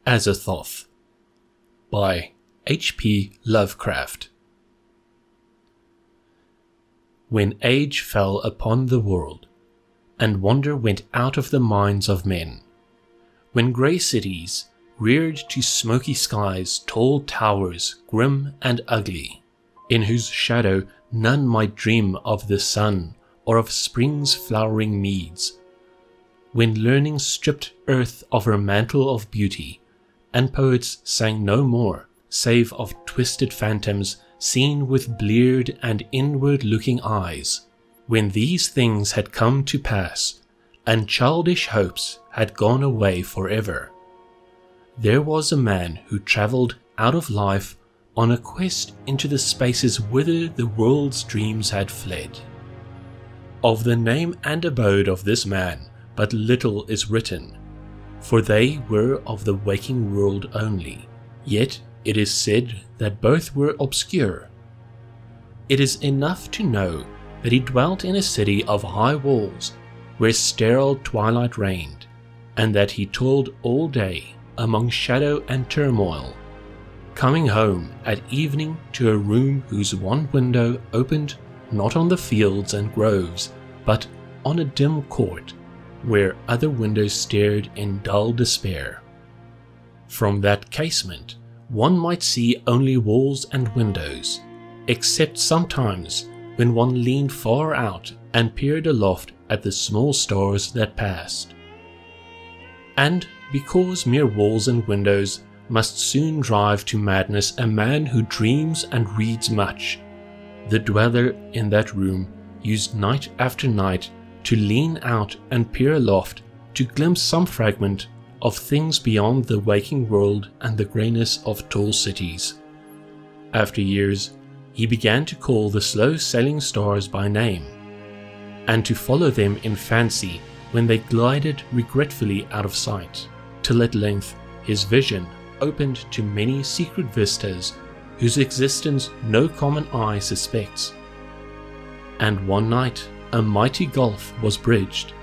Azathoth by H.P. Lovecraft. When age fell upon the world, and wonder went out of the minds of men, when grey cities reared to smoky skies tall towers grim and ugly, in whose shadow none might dream of the sun or of spring's flowering meads, when learning stripped earth of her mantle of beauty, and poets sang no more save of twisted phantoms seen with bleared and inward-looking eyes, when these things had come to pass, and childish hopes had gone away forever, there was a man who travelled out of life on a quest into the spaces whither the world's dreams had fled. Of the name and abode of this man but little is written, for they were of the waking world only, yet it is said that both were obscure. It is enough to know that he dwelt in a city of high walls, where sterile twilight reigned, and that he toiled all day among shadow and turmoil, coming home at evening to a room whose one window opened not on the fields and groves, but on a dim court, where other windows stared in dull despair. From that casement one might see only walls and windows, except sometimes when one leaned far out and peered aloft at the small stars that passed. And because mere walls and windows must soon drive to madness a man who dreams and reads much, the dweller in that room used night after night to lean out and peer aloft to glimpse some fragment of things beyond the waking world and the greyness of tall cities. After years, he began to call the slow-sailing stars by name, and to follow them in fancy when they glided regretfully out of sight, till at length his vision opened to many secret vistas whose existence no common eye suspects. And one night a mighty gulf was bridged,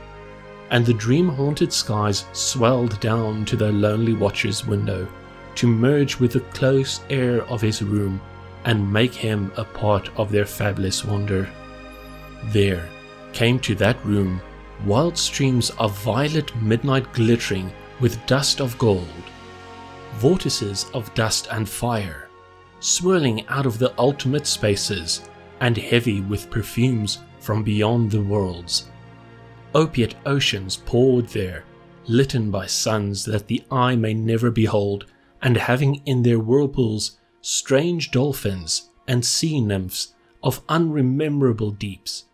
and the dream-haunted skies swelled down to the lonely watcher's window to merge with the close air of his room and make him a part of their fabulous wonder. There came to that room wild streams of violet midnight glittering with dust of gold, vortices of dust and fire, swirling out of the ultimate spaces and heavy with perfumes from beyond the worlds. Opiate oceans poured there, litten by suns that the eye may never behold, and having in their whirlpools strange dolphins and sea nymphs of unrememberable deeps.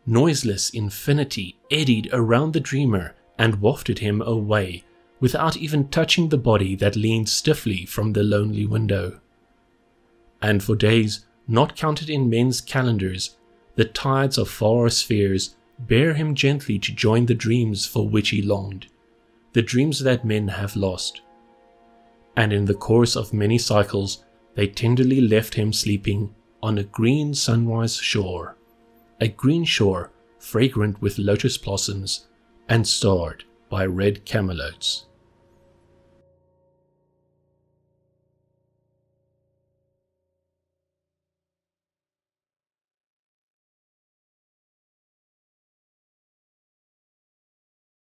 Noiseless infinity eddied around the dreamer and wafted him away, without even touching the body that leaned stiffly from the lonely window. And for days not counted in men's calendars, the tides of far spheres bear him gently to join the dreams for which he longed, the dreams that men have lost. And in the course of many cycles they tenderly left him sleeping on a green sunrise shore, a green shore fragrant with lotus blossoms and starred by red camelots.